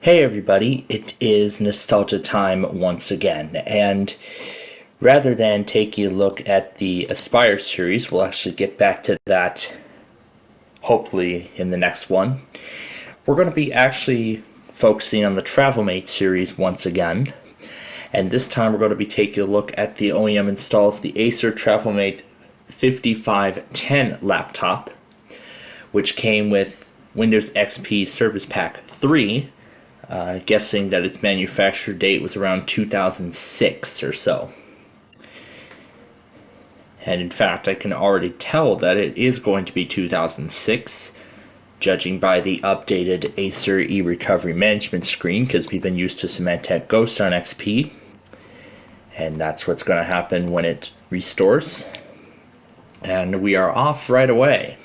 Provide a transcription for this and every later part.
Hey everybody, it is nostalgia time once again, and rather than taking a look at the Aspire series, we'll actually get back to that hopefully in the next one. We're going to be actually focusing on the Travelmate series once again, and this time we're going to be taking a look at the OEM install of the Acer Travelmate 5510 laptop, which came with Windows XP Service Pack 3. Guessing that its manufacture date was around 2006 or so. And in fact, I can already tell that it is going to be 2006, judging by the updated Acer e-recovery management screen, because we've been used to Symantec Ghost on XP. And that's what's going to happen when it restores. And we are off right away.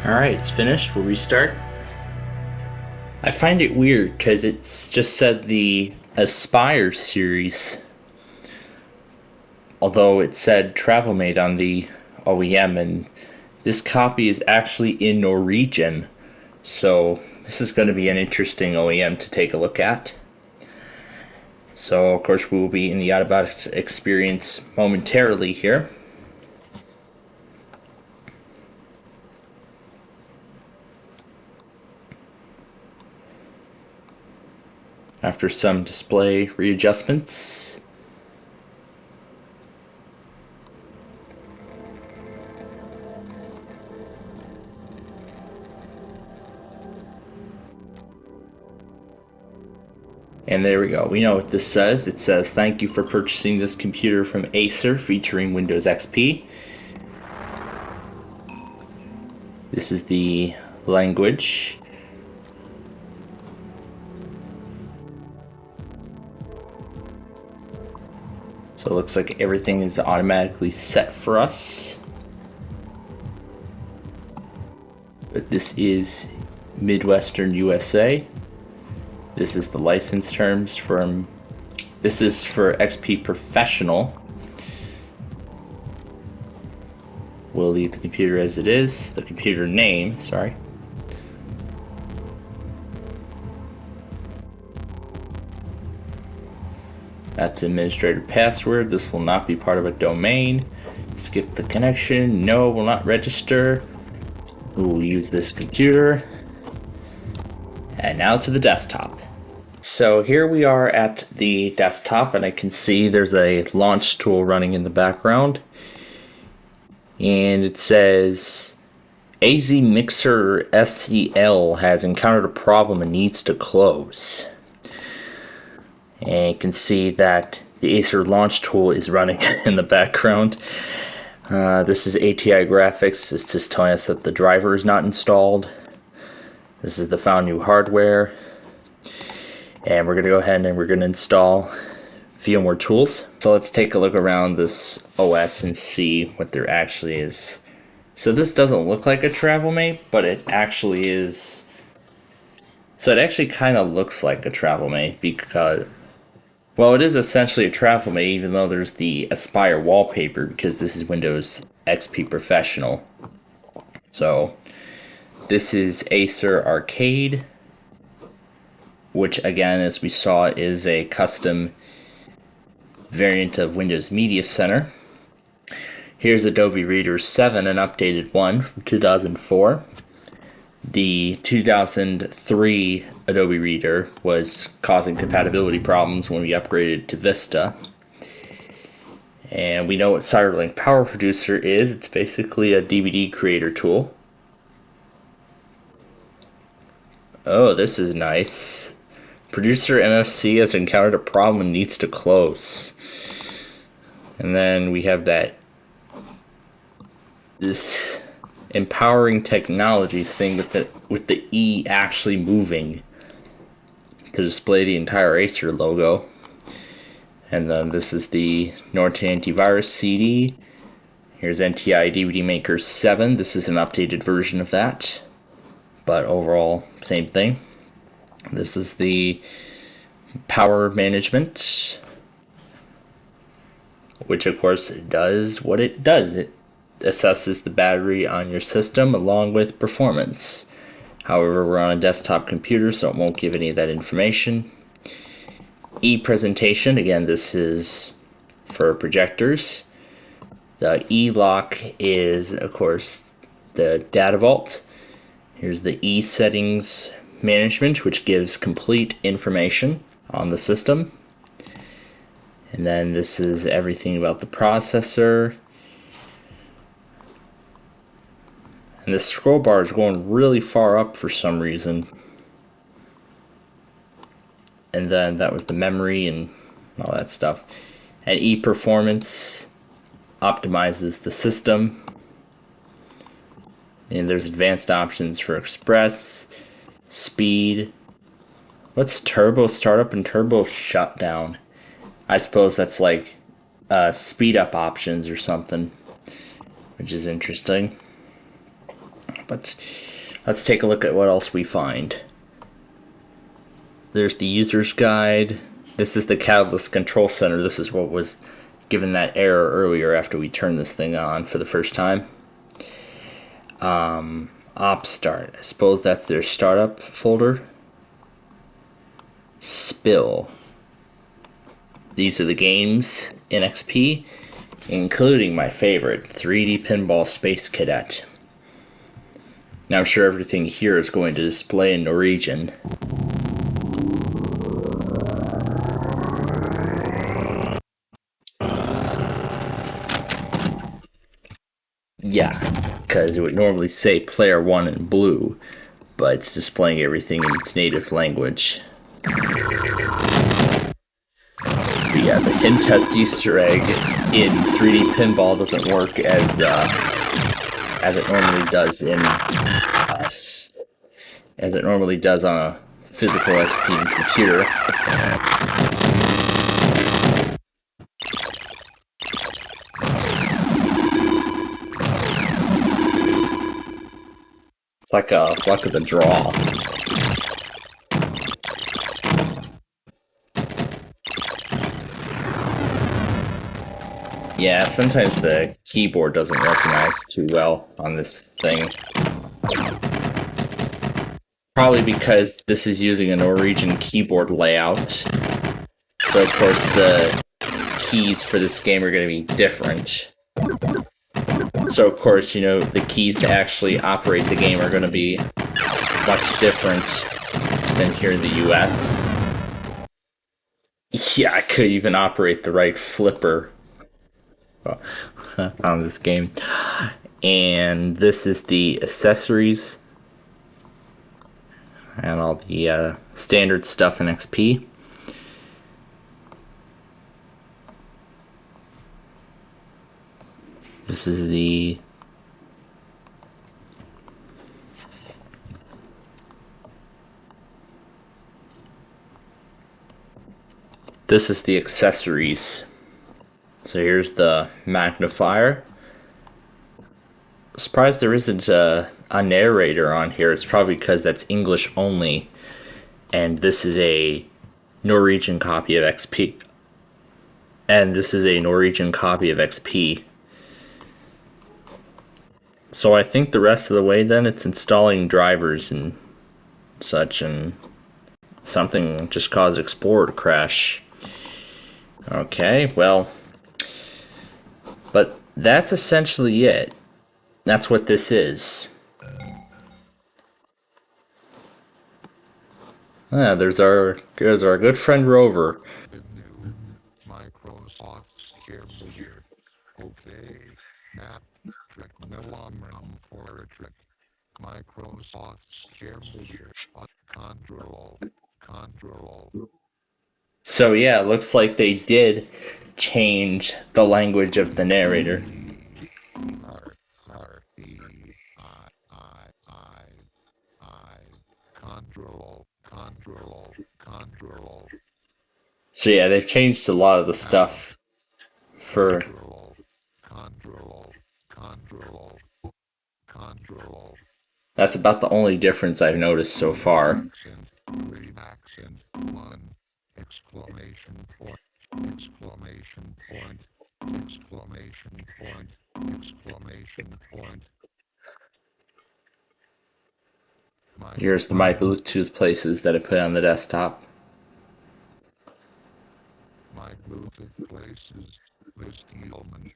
Alright, it's finished. We'll restart. I find it weird because it's just said the Aspire series, although it said Travelmate on the OEM, and this copy is actually in Norwegian, so this is going to be an interesting OEM to take a look at. So, of course, we will be in the Autobotics experience momentarily here. After some display readjustments. And there we go. We know what this says. It says, "Thank you for purchasing this computer from Acer featuring Windows XP." This is the language. So it looks like everything is automatically set for us. But this is Midwestern USA. This is the license terms from, this is for XP Professional. We'll leave the computer as it is, the computer name, sorry. That's administrator password. This will not be part of a domain. Skip the connection. No, will not register. We will use this computer. And now to the desktop. So here we are at the desktop, and I can see there's a launch tool running in the background. And it says, AZ Mixer SCL has encountered a problem and needs to close. And you can see that the Acer launch tool is running in the background. This is ATI graphics. It's just telling us that the driver is not installed. This is the found new hardware. And we're going to go ahead and we're going to install VMware tools. So let's take a look around this OS and see what there actually is. So this doesn't look like a Travelmate, but it actually is. So it actually kind of looks like a Travelmate because, well, it is essentially a Travelmate, even though there's the Aspire wallpaper, because this is Windows XP Professional. So this is Acer Arcade, which again, as we saw, is a custom variant of Windows Media Center. Here's Adobe Reader 7, an updated one from 2004. The 2003 Adobe Reader was causing compatibility problems when we upgraded to Vista. And we know what Cyberlink Power Producer is. It's basically a DVD creator tool. Oh, this is nice. Producer MFC has encountered a problem and needs to close. And then we have this empowering technologies thing with the E actually moving to display the entire Acer logo. And then this is the Norton Antivirus CD. Here's NTI DVD Maker 7. This is an updated version of that, but overall same thing. This is the power management, which of course does what it does. It assesses the battery on your system along with performance. However, we're on a desktop computer, so it won't give any of that information. E-presentation, again, this is for projectors. The E-lock is, of course, the data vault. Here's the E-settings management, which gives complete information on the system. And then this is everything about the processor. And the scroll bar is going really far up for some reason. And then that was the memory and all that stuff. And E-performance optimizes the system. And there's advanced options for express, speed. What's turbo startup and turbo shutdown? I suppose that's like speed up options or something, which is interesting. But let's take a look at what else we find. There's the user's guide. This is the Catalyst Control Center. This is what was given that error earlier after we turned this thing on for the first time. Op start. I suppose that's their startup folder. Spill. These are the games in XP, including my favorite, 3D Pinball Space Cadet. Now I'm sure everything here is going to display in Norwegian. Yeah, because it would normally say player 1 in blue, but it's displaying everything in its native language. But yeah, the hint test Easter egg in 3D Pinball doesn't work as it normally does in as it normally does on a physical XP computer. It's like a luck of the draw. Yeah, sometimes the keyboard doesn't recognize too well on this thing. Probably because this is using a Norwegian keyboard layout. So, of course, the keys for this game are going to be different. So, of course, the keys to actually operate the game are going to be much different than here in the US. Yeah, I could even operate the right flipper on this game. And this is the accessories and all the standard stuff in XP. This is the accessories. So here's the magnifier. Surprised there isn't a narrator on here. It's probably because that's English only. And this is a Norwegian copy of XP. So I think the rest of the way then it's installing drivers and such, and something just caused Explorer to crash. Okay, well, but that's essentially it. That's what this is. There's our good friend Rover. Microsoft scares here. Okay, map trick no room for a trick. Microsoft scares here. Control. So yeah, it looks like they did change the language of the narrator. Control. So yeah, they've changed a lot of the stuff for. Control. That's about the only difference I've noticed so far. Accent 1. Exclamation point. Exclamation point. Exclamation point. Exclamation point. Here's my Bluetooth places that I put on the desktop. My Bluetooth places. List element.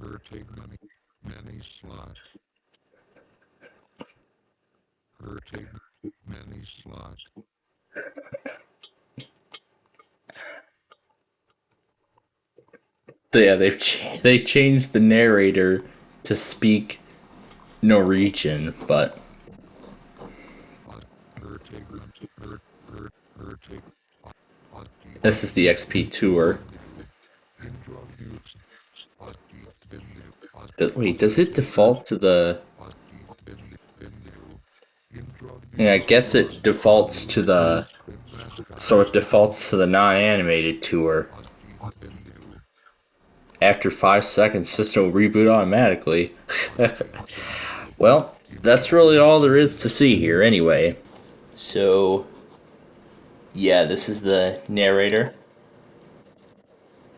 Vertig many slots. Vertig many slots. Yeah, they changed the narrator to speak Norwegian, but this is the XP tour. Wait, does it default to the? Yeah, I guess it defaults to the. So it defaults to the non-animated tour. After 5 seconds, system will reboot automatically. Well, that's really all there is to see here anyway. So, Yeah, this is the narrator.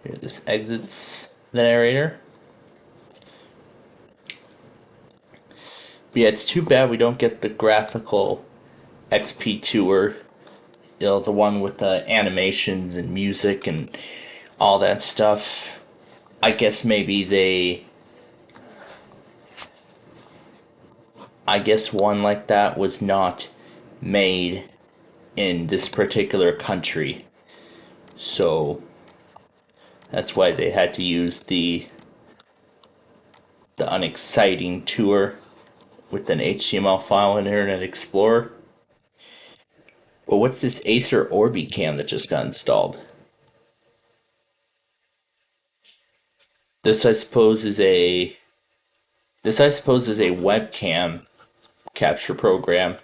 Here, this exits the narrator. But yeah, it's too bad we don't get the graphical XP tour. You know, the one with the animations and music and all that stuff. I guess maybe they. I guess one like that was not made in this particular country. So that's why they had to use the unexciting tour with an HTML file in Internet Explorer. But what's this Acer Orbi cam that just got installed? This I suppose is a webcam capture program.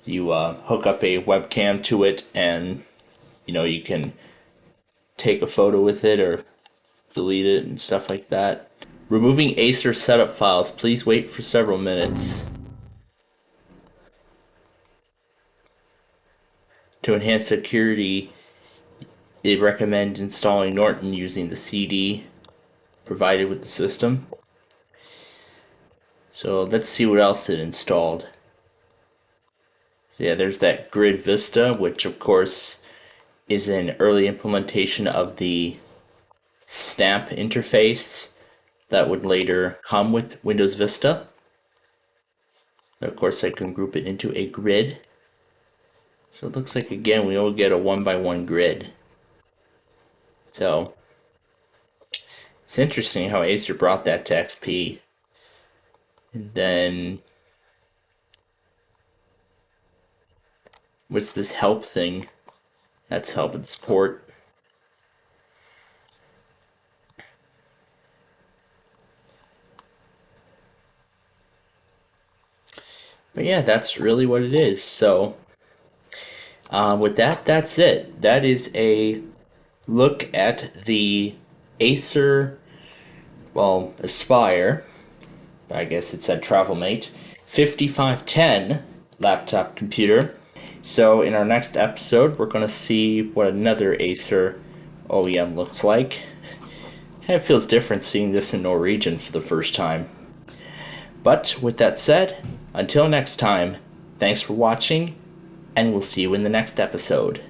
You hook up a webcam to it, and you can take a photo with it or delete it and stuff like that. Removing Acer setup files. Please wait for several minutes. To enhance security, they recommend installing Norton using the CD provided with the system. So let's see what else it installed. Yeah, there's that Grid Vista, which of course is an early implementation of the Snap interface that would later come with Windows Vista. Of course, I can group it into a grid. So it looks like, again, we will get a 1x1 grid. So it's interesting how Acer brought that to XP. And then what's this help thing? That's help and support. But yeah, that's really what it is. So with that, that's it. That is a look at the Acer, well, Aspire, I guess it said Travelmate, 5510 laptop computer. So in our next episode, we're going to see what another Acer OEM looks like. Kind of feels different seeing this in Norwegian for the first time. But with that said, until next time, thanks for watching, and we'll see you in the next episode.